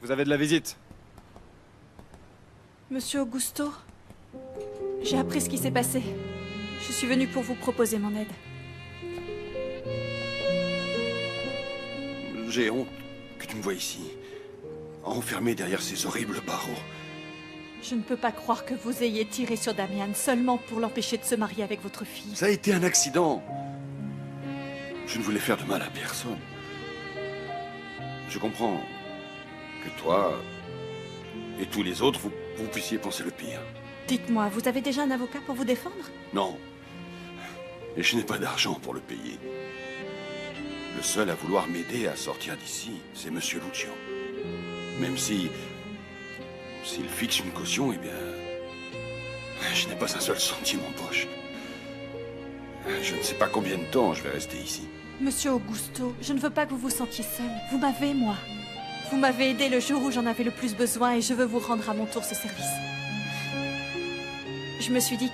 Vous avez de la visite. Monsieur Augusto, j'ai appris ce qui s'est passé. Je suis venue pour vous proposer mon aide. J'ai honte que tu me vois ici, enfermé derrière ces horribles barreaux. Je ne peux pas croire que vous ayez tiré sur Damian seulement pour l'empêcher de se marier avec votre fille. Ça a été un accident. Je ne voulais faire de mal à personne. Je comprends que toi et tous les autres, vous puissiez penser le pire. Dites-moi, vous avez déjà un avocat pour vous défendre? Non. Et je n'ai pas d'argent pour le payer. Le seul à vouloir m'aider à sortir d'ici, c'est Monsieur Lucio. Même si... s'il fixe une caution, eh bien... je n'ai pas un seul centime en poche. Je ne sais pas combien de temps je vais rester ici. Monsieur Augusto, je ne veux pas que vous vous sentiez seul. Vous m'avez, moi. Vous m'avez aidé le jour où j'en avais le plus besoin et je veux vous rendre à mon tour ce service. Je me suis dit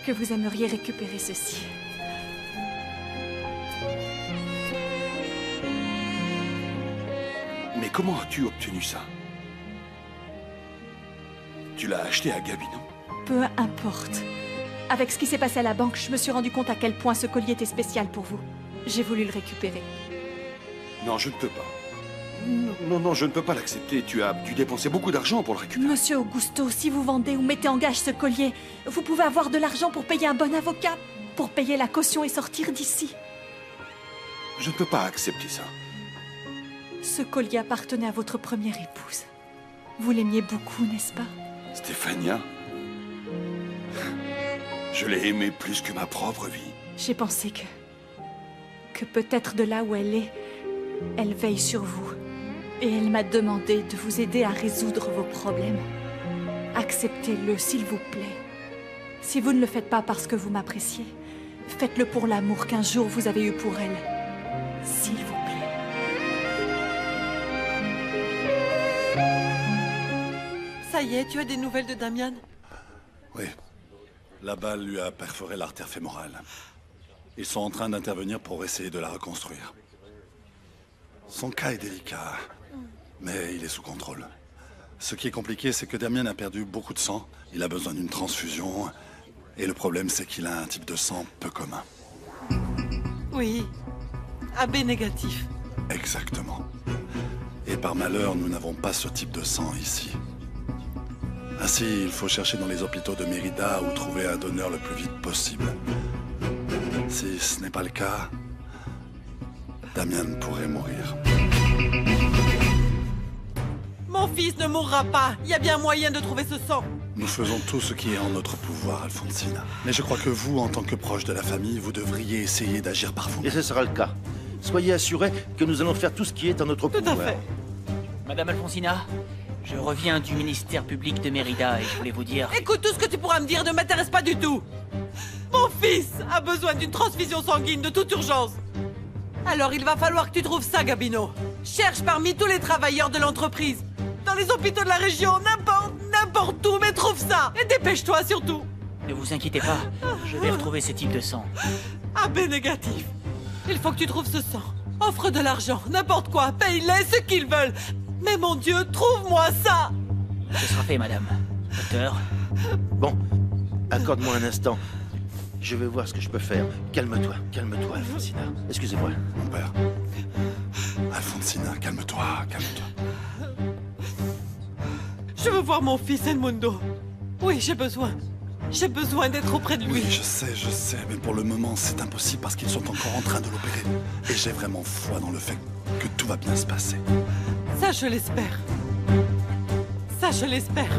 que vous aimeriez récupérer ceci. Mais comment as-tu obtenu ça? Tu l'as acheté à Gabino? Peu importe. Avec ce qui s'est passé à la banque, je me suis rendu compte à quel point ce collier était spécial pour vous. J'ai voulu le récupérer. Non, je ne peux pas. Non, je ne peux pas l'accepter. Tu as dû dépenser beaucoup d'argent pour le récupérer. Monsieur Augusto, si vous vendez ou mettez en gage ce collier, vous pouvez avoir de l'argent pour payer un bon avocat, pour payer la caution et sortir d'ici. Je ne peux pas accepter ça. Ce collier appartenait à votre première épouse. Vous l'aimiez beaucoup, n'est-ce pas? Stéphania? Je l'ai aimée plus que ma propre vie. J'ai pensé que peut-être de là où elle est, elle veille sur vous. Et elle m'a demandé de vous aider à résoudre vos problèmes. Acceptez-le, s'il vous plaît. Si vous ne le faites pas parce que vous m'appréciez, faites-le pour l'amour qu'un jour vous avez eu pour elle. S'il vous plaît. Ça y est, tu as des nouvelles de Damian? Oui. La balle lui a perforé l'artère fémorale. Ils sont en train d'intervenir pour essayer de la reconstruire. Son cas est délicat, mais il est sous contrôle. Ce qui est compliqué, c'est que Damien a perdu beaucoup de sang. Il a besoin d'une transfusion. Et le problème, c'est qu'il a un type de sang peu commun. Oui. AB négatif. Exactement. Et par malheur, nous n'avons pas ce type de sang ici. Ainsi, il faut chercher dans les hôpitaux de Mérida ou trouver un donneur le plus vite possible. Si ce n'est pas le cas, Damian pourrait mourir. Mon fils ne mourra pas. Il y a bien moyen de trouver ce sang. Nous faisons tout ce qui est en notre pouvoir, Alfonsina. Mais je crois que vous, en tant que proche de la famille, vous devriez essayer d'agir par vous. Et ce sera le cas. Soyez assurés que nous allons faire tout ce qui est en notre pouvoir. Tout à fait. Madame Alfonsina, je reviens du ministère public de Mérida et je voulais vous dire... Écoute, tout ce que tu pourras me dire ne m'intéresse pas du tout. Mon fils a besoin d'une transfusion sanguine de toute urgence. Alors il va falloir que tu trouves ça, Gabino. Cherche parmi tous les travailleurs de l'entreprise. Dans les hôpitaux de la région, n'importe où, mais trouve ça. Et dépêche-toi surtout. Ne vous inquiétez pas, je vais retrouver ce type de sang. AB négatif. Il faut que tu trouves ce sang. Offre de l'argent, n'importe quoi, paye-les ce qu'ils veulent. Mais mon Dieu, trouve-moi ça. Ce sera fait, madame. Docteur. Bon, accorde-moi un instant. Je vais voir ce que je peux faire. Calme-toi, Alfonsina. Excusez-moi. Mon père. Alfonsina, calme-toi, calme-toi. Je veux voir mon fils Edmundo. Oui, j'ai besoin. J'ai besoin d'être auprès de lui. Oui, je sais, mais pour le moment, c'est impossible parce qu'ils sont encore en train de l'opérer. Et j'ai vraiment foi dans le fait que tout va bien se passer. Ça, je l'espère. Ça, je l'espère.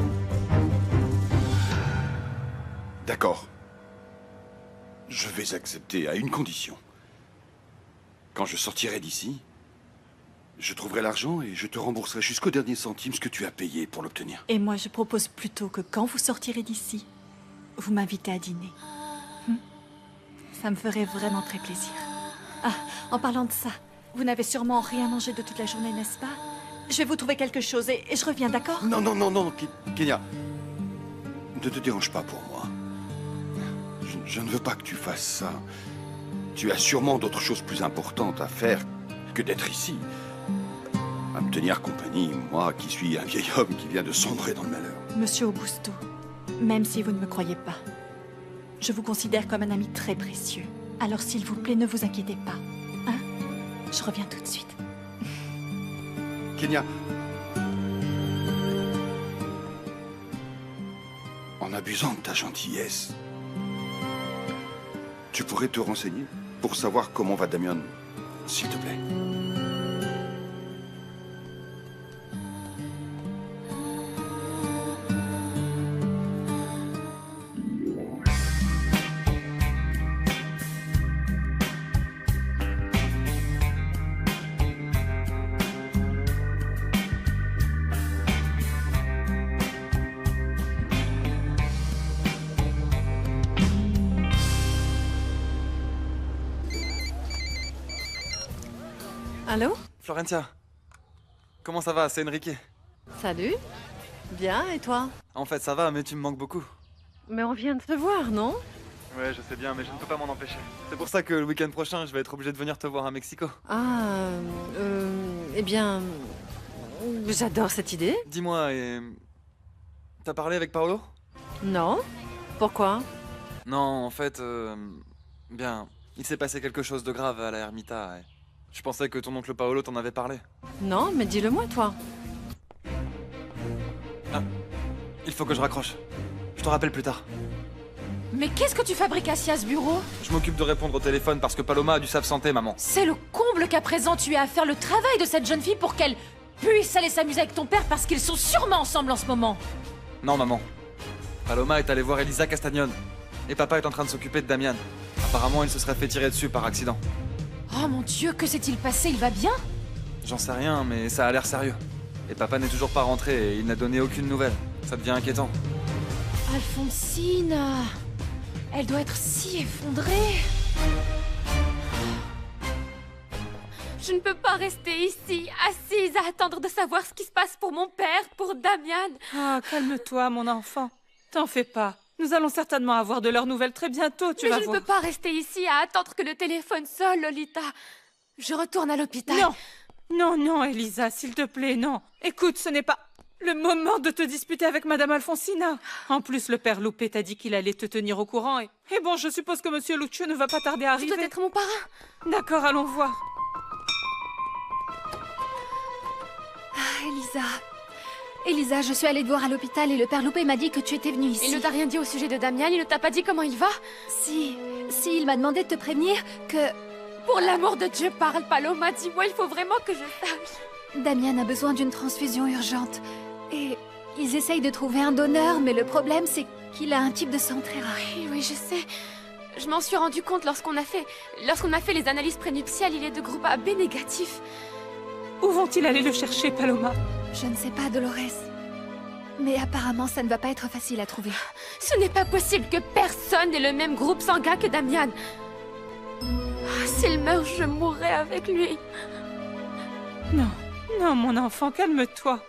D'accord. Je vais accepter à une condition. Quand je sortirai d'ici, je trouverai l'argent et je te rembourserai jusqu'au dernier centime ce que tu as payé pour l'obtenir. Et moi, je propose plutôt que quand vous sortirez d'ici, vous m'invitez à dîner. Ça me ferait vraiment très plaisir. Ah, en parlant de ça, vous n'avez sûrement rien mangé de toute la journée, n'est-ce pas? Je vais vous trouver quelque chose et je reviens, d'accord? Non, Kenya. Ne te dérange pas pour moi. Je ne veux pas que tu fasses ça. Tu as sûrement d'autres choses plus importantes à faire que d'être ici. À me tenir compagnie, moi qui suis un vieil homme qui vient de sombrer dans le malheur. Monsieur Augusto, même si vous ne me croyez pas, je vous considère comme un ami très précieux. Alors s'il vous plaît, ne vous inquiétez pas. Hein? Je reviens tout de suite. Kenya. En abusant de ta gentillesse, tu pourrais te renseigner pour savoir comment va Damian, s'il te plaît. Allô? Florentia, comment ça va? C'est Enrique. Salut. Bien, et toi? En fait, ça va, mais tu me manques beaucoup. Mais on vient de se voir, non? Ouais, je sais bien, mais je ne peux pas m'en empêcher. C'est pour ça que le week-end prochain, je vais être obligé de venir te voir à Mexico. Ah, eh bien... J'adore cette idée. Dis-moi, t'as parlé avec Paolo? Non? Pourquoi? Non, en fait, bien, il s'est passé quelque chose de grave à la Ermita. Je pensais que ton oncle Paolo t'en avait parlé. Non, mais dis-le-moi, toi. Ah, il faut que je raccroche. Je te rappelle plus tard. Mais qu'est-ce que tu fabriques assis à ce bureau? Je m'occupe de répondre au téléphone parce que Paloma a dû s'absenter, maman. C'est le comble qu'à présent tu aies à faire le travail de cette jeune fille pour qu'elle puisse aller s'amuser avec ton père parce qu'ils sont sûrement ensemble en ce moment. Non, maman. Paloma est allée voir Elisa Castagnon. Et papa est en train de s'occuper de Damian. Apparemment, il se serait fait tirer dessus par accident. Oh mon Dieu, que s'est-il passé? Il va bien? J'en sais rien, mais ça a l'air sérieux. Et papa n'est toujours pas rentré et il n'a donné aucune nouvelle. Ça devient inquiétant. Alphonsine... Elle doit être si effondrée. Je ne peux pas rester ici, assise à attendre de savoir ce qui se passe pour mon père, pour Damian. Ah, calme-toi, mon enfant. T'en fais pas. Nous allons certainement avoir de leurs nouvelles très bientôt, tu vas Mais je voir. ne peux pas rester ici à attendre que le téléphone sonne, Lolita. Je retourne à l'hôpital. Non, non, non, Elisa, s'il te plaît, non. Écoute, ce n'est pas le moment de te disputer avec Madame Alfonsina. En plus, le père Loupé t'a dit qu'il allait te tenir au courant et bon, je suppose que Monsieur Lucio ne va pas tarder à Tu arriver. dois être mon parrain. D'accord, allons voir. Ah, Elisa, je suis allée te voir à l'hôpital et le père Loupé m'a dit que tu étais venue ici. Il ne t'a rien dit au sujet de Damian? Il ne t'a pas dit comment il va? Si, il m'a demandé de te prévenir que... Pour l'amour de Dieu, parle, Paloma, dis-moi, il faut vraiment que je sache. Damian a besoin d'une transfusion urgente. Et ils essayent de trouver un donneur, mais le problème c'est qu'il a un type de sang très rare. Oui, je sais. Je m'en suis rendu compte lorsqu'on a fait les analyses prénuptiales, il est de groupe AB négatif. Où vont-ils aller le chercher, Paloma? Je ne sais pas, Dolores. Mais apparemment, ça ne va pas être facile à trouver. Ce n'est pas possible que personne n'ait le même groupe sanguin que Damian. S'il meurt, je mourrai avec lui. Non, non, mon enfant, calme-toi.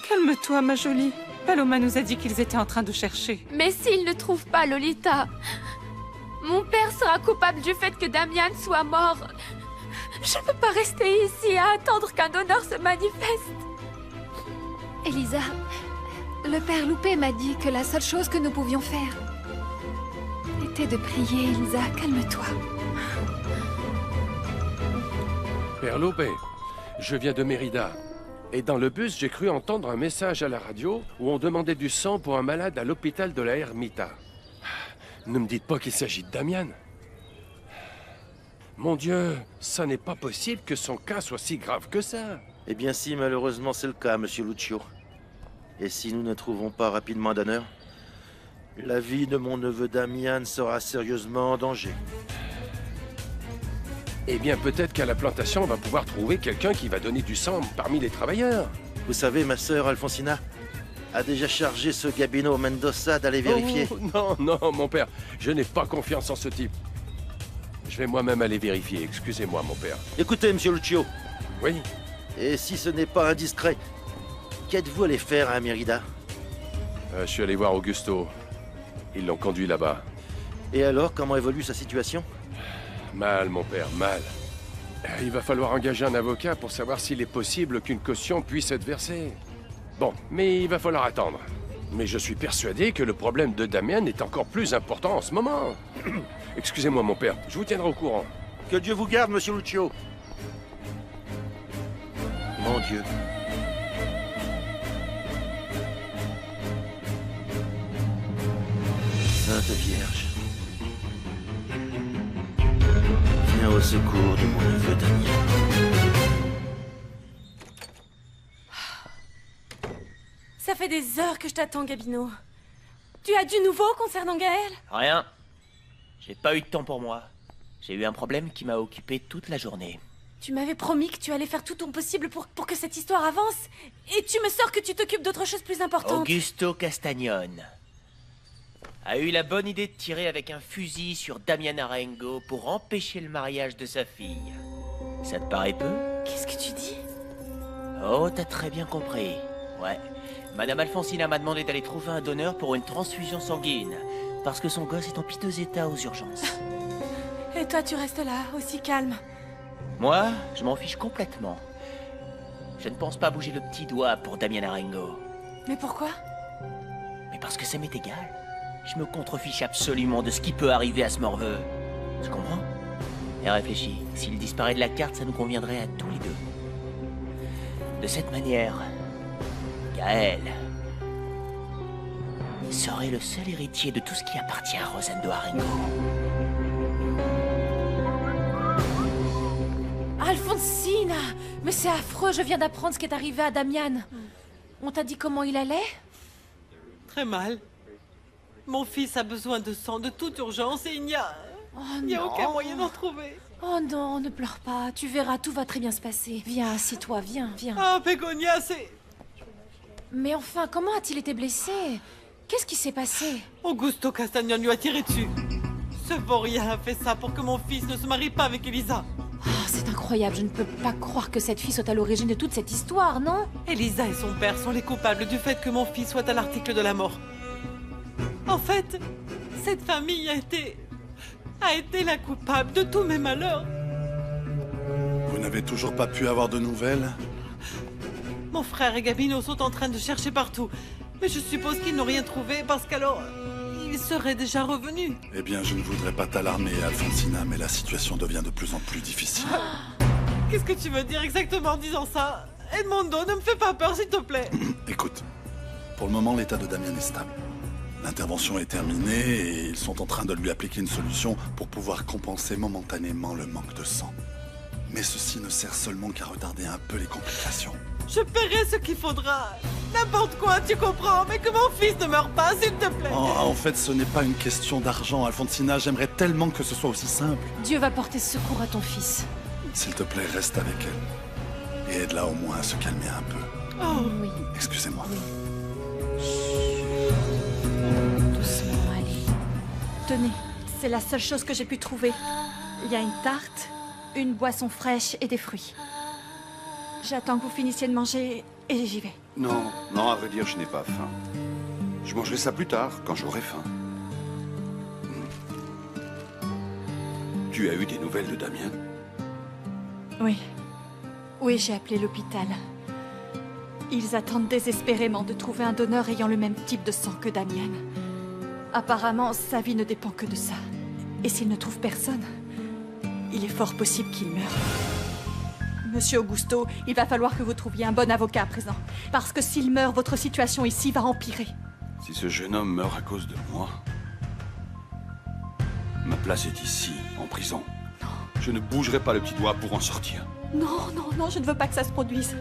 Calme-toi, ma jolie. Paloma nous a dit qu'ils étaient en train de chercher. Mais s'ils ne trouvent pas Lolita, mon père sera coupable du fait que Damian soit mort. Je ne peux pas rester ici à attendre qu'un donneur se manifeste. Elisa, le père Loupé m'a dit que la seule chose que nous pouvions faire était de prier. Elisa, calme-toi. Père Loupé, je viens de Mérida. Et dans le bus, j'ai cru entendre un message à la radio où on demandait du sang pour un malade à l'hôpital de la Ermita. Ne me dites pas qu'il s'agit de Damian. Mon Dieu, ça n'est pas possible que son cas soit si grave que ça. Eh bien si, malheureusement c'est le cas, Monsieur Lucio. Et si nous ne trouvons pas rapidement un donneur, la vie de mon neveu Damian sera sérieusement en danger. Eh bien, peut-être qu'à la plantation, on va pouvoir trouver quelqu'un qui va donner du sang parmi les travailleurs. Vous savez, ma sœur Alfonsina a déjà chargé ce Gabino Mendoza d'aller vérifier. Oh, non, non, mon père, je n'ai pas confiance en ce type. Je vais moi-même aller vérifier, excusez-moi, mon père. Écoutez, Monsieur Lucio. Oui? Et si ce n'est pas indiscret, qu'êtes-vous allé faire à Mérida? Je suis allé voir Augusto. Ils l'ont conduit là-bas. Et alors, comment évolue sa situation? Mal, mon père, mal. Il va falloir engager un avocat pour savoir s'il est possible qu'une caution puisse être versée. Bon, mais il va falloir attendre. Mais je suis persuadé que le problème de Damian est encore plus important en ce moment. Excusez-moi, mon père, je vous tiendrai au courant. Que Dieu vous garde, monsieur Lucio. Mon Dieu. Sainte Vierge. Viens au secours de mon neveu Damien. Ça fait des heures que je t'attends, Gabino. Tu as du nouveau concernant Gaël? Rien. J'ai pas eu de temps pour moi. J'ai eu un problème qui m'a occupé toute la journée. Tu m'avais promis que tu allais faire tout ton possible pour que cette histoire avance. Et tu me sors que tu t'occupes d'autre chose plus importante. Augusto Castagnone a eu la bonne idée de tirer avec un fusil sur Damian Arengo pour empêcher le mariage de sa fille. Ça te paraît peu? Qu'est-ce que tu dis? Oh, t'as très bien compris. Ouais. Madame Alfonsina m'a demandé d'aller trouver un donneur pour une transfusion sanguine. Parce que son gosse est en piteux état aux urgences. Et toi, tu restes là, aussi calme. Moi, je m'en fiche complètement. Je ne pense pas bouger le petit doigt pour Damian Arengo. Mais pourquoi? Mais parce que ça m'est égal. Je me contrefiche absolument de ce qui peut arriver à ce morveux. Tu comprends? Et réfléchis, s'il disparaît de la carte, ça nous conviendrait à tous les deux. De cette manière, Gaël serait le seul héritier de tout ce qui appartient à Rosendo Arengo. Alfonsina! Mais c'est affreux, je viens d'apprendre ce qui est arrivé à Damian. On t'a dit comment il allait? Très mal. Mon fils a besoin de sang de toute urgence et il n'y a aucun moyen d'en trouver. Oh non, ne pleure pas. Tu verras, tout va très bien se passer. Viens, assis-toi, viens. Ah, Bégonia, c'est... Mais enfin, comment a-t-il été blessé? Qu'est-ce qui s'est passé? Augusto Castagnone lui a tiré dessus. Ce vaurien a fait ça pour que mon fils ne se marie pas avec Elisa. Oh, c'est incroyable, je ne peux pas croire que cette fille soit à l'origine de toute cette histoire, non? Elisa et son père sont les coupables du fait que mon fils soit à l'article de la mort. En fait, cette famille a été la coupable de tous mes malheurs. Vous n'avez toujours pas pu avoir de nouvelles? Mon frère et Gabino sont en train de chercher partout. Mais je suppose qu'ils n'ont rien trouvé parce qu'alors, ils seraient déjà revenus. Eh bien, je ne voudrais pas t'alarmer, Alfonsina, mais la situation devient de plus en plus difficile. Qu'est-ce que tu veux dire exactement en disant ça? Edmondo, ne me fais pas peur, s'il te plaît. Écoute, pour le moment, l'état de Damian est stable. L'intervention est terminée et ils sont en train de lui appliquer une solution pour pouvoir compenser momentanément le manque de sang. Mais ceci ne sert seulement qu'à retarder un peu les complications. Je paierai ce qu'il faudra. N'importe quoi, tu comprends, mais que mon fils ne meure pas, s'il te plaît. En fait, ce n'est pas une question d'argent, Alfonsina. J'aimerais tellement que ce soit aussi simple. Dieu va porter secours à ton fils. S'il te plaît, reste avec elle. Et aide-la au moins à se calmer un peu. Oh oui. Excusez-moi. Doucement, allez. Tenez, c'est la seule chose que j'ai pu trouver. Il y a une tarte, une boisson fraîche et des fruits. J'attends que vous finissiez de manger et j'y vais. Non, à vrai dire, je n'ai pas faim. Je mangerai ça plus tard, quand j'aurai faim. Tu as eu des nouvelles de Damien? Oui, j'ai appelé l'hôpital. Ils attendent désespérément de trouver un donneur ayant le même type de sang que Damian. Apparemment, sa vie ne dépend que de ça. Et s'ils ne trouvent personne, il est fort possible qu'il meure. Monsieur Augusto, il va falloir que vous trouviez un bon avocat à présent. Parce que s'il meurt, votre situation ici va empirer. Si ce jeune homme meurt à cause de moi, ma place est ici, en prison. Non. Je ne bougerai pas le petit doigt pour en sortir. Non, je ne veux pas que ça se produise.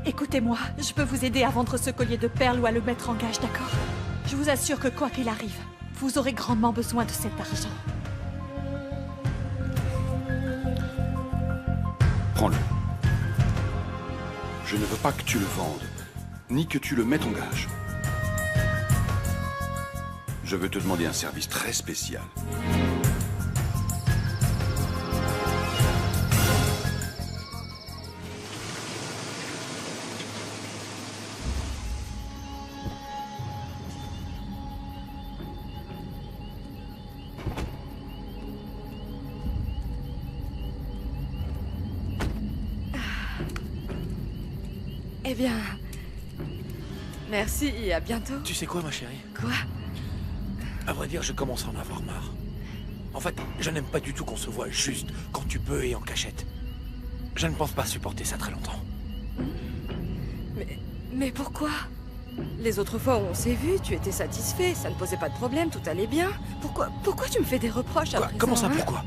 Écoutez-moi, je peux vous aider à vendre ce collier de perles ou à le mettre en gage, d'accord? Je vous assure que quoi qu'il arrive, vous aurez grandement besoin de cet argent. Prends-le. Je ne veux pas que tu le vendes, ni que tu le mettes en gage. Je veux te demander un service très spécial. Eh bien... Merci et à bientôt. Tu sais quoi, ma chérie? Quoi? À vrai dire, je commence à en avoir marre. En fait, je n'aime pas du tout qu'on se voit juste quand tu peux et en cachette. Je ne pense pas supporter ça très longtemps. Mais pourquoi? Les autres fois où on s'est vus, tu étais satisfait, ça ne posait pas de problème, tout allait bien. Pourquoi tu me fais des reproches à présent, Comment ça, hein? pourquoi?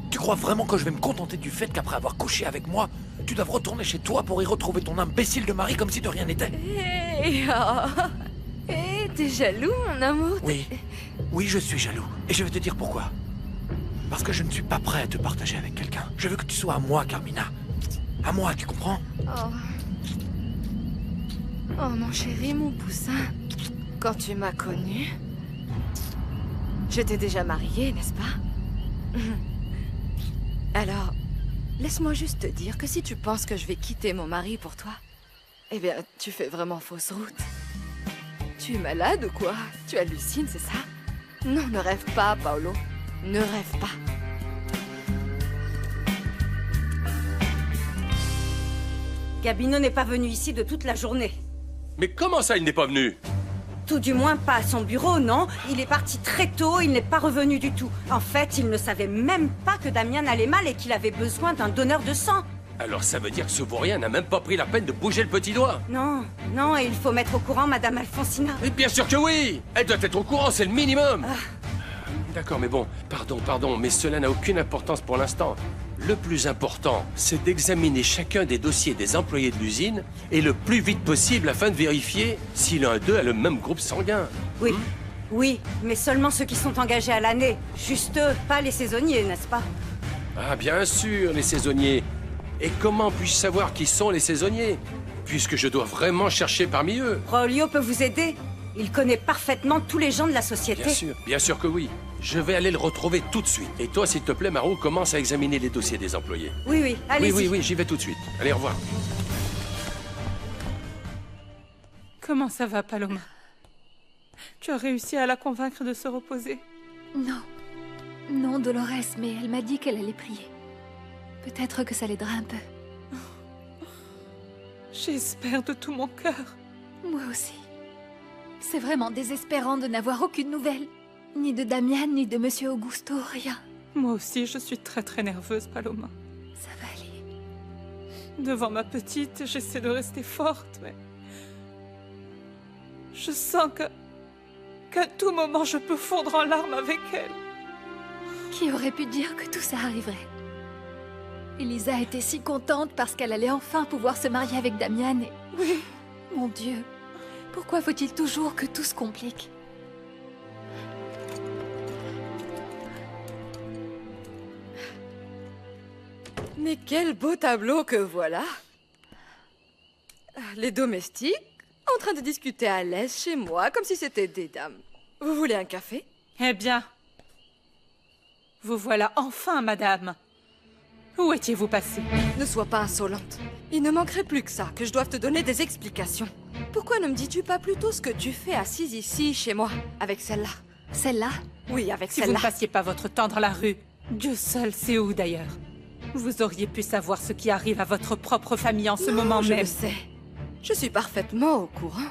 Tu crois vraiment que je vais me contenter du fait qu'après avoir couché avec moi, tu dois retourner chez toi pour y retrouver ton imbécile de mari comme si de rien n'était? T'es jaloux, mon amour? Oui, je suis jaloux. Et je vais te dire pourquoi. Parce que je ne suis pas prêt à te partager avec quelqu'un. Je veux que tu sois à moi, Carmina. À moi, tu comprends? Oh, mon chéri, mon poussin. Quand tu m'as connue... J'étais déjà mariée, n'est-ce pas? Alors, laisse-moi juste te dire que si tu penses que je vais quitter mon mari pour toi, eh bien, tu fais vraiment fausse route. Tu es malade ou quoi? Tu hallucines, c'est ça? Non, ne rêve pas, Paolo. Ne rêve pas. Gabino n'est pas venu ici de toute la journée. Mais comment ça, il n'est pas venu? Tout du moins pas à son bureau, non. Il est parti très tôt, il n'est pas revenu du tout. En fait, il ne savait même pas que Damian allait mal et qu'il avait besoin d'un donneur de sang. Alors ça veut dire que ce vaurien n'a même pas pris la peine de bouger le petit doigt? Non, non, et il faut mettre au courant Madame Alfonsina. Mais bien sûr que oui! Elle doit être au courant, c'est le minimum! D'accord, mais bon, pardon, mais cela n'a aucune importance pour l'instant. Le plus important, c'est d'examiner chacun des dossiers des employés de l'usine et le plus vite possible afin de vérifier si l'un d'eux a le même groupe sanguin. Oui, oui, mais seulement ceux qui sont engagés à l'année. Juste eux, pas les saisonniers, n'est-ce pas? Ah, bien sûr, les saisonniers. Et comment puis-je savoir qui sont les saisonniers? Puisque je dois vraiment chercher parmi eux. Braulio peut vous aider. Il connaît parfaitement tous les gens de la société. Bien sûr que oui. Je vais aller le retrouver tout de suite. Et toi, s'il te plaît, Maro, commence à examiner les dossiers des employés. Oui, allez-y. Oui, j'y vais tout de suite. Allez, au revoir. Comment ça va, Paloma? Tu as réussi à la convaincre de se reposer? Non. Non, Dolores, mais elle m'a dit qu'elle allait prier. Peut-être que ça l'aidera un peu. J'espère de tout mon cœur. Moi aussi. C'est vraiment désespérant de n'avoir aucune nouvelle. Ni de Damian, ni de Monsieur Augusto, rien. Moi aussi, je suis très nerveuse, Paloma. Ça va aller. Devant ma petite, j'essaie de rester forte, mais... Je sens qu'à tout moment, je peux fondre en larmes avec elle. Qui aurait pu dire que tout ça arriverait? Elisa était si contente parce qu'elle allait enfin pouvoir se marier avec Damian et... Oui. Mon Dieu, pourquoi faut-il toujours que tout se complique? Mais quel beau tableau que voilà! Les domestiques, en train de discuter à l'aise chez moi, comme si c'était des dames. Vous voulez un café? Eh bien, vous voilà enfin, madame. Où étiez-vous passée? Ne sois pas insolente. Il ne manquerait plus que ça, que je doive te donner des explications. Pourquoi ne me dis-tu pas plutôt ce que tu fais assise ici, chez moi, avec celle-là? Celle-là? Oui, avec Si celle-là. vous ne passiez pas votre temps dans la rue, Dieu seul sait où d'ailleurs. Vous auriez pu savoir ce qui arrive à votre propre famille en ce moment je même. le sais. Je suis parfaitement au courant.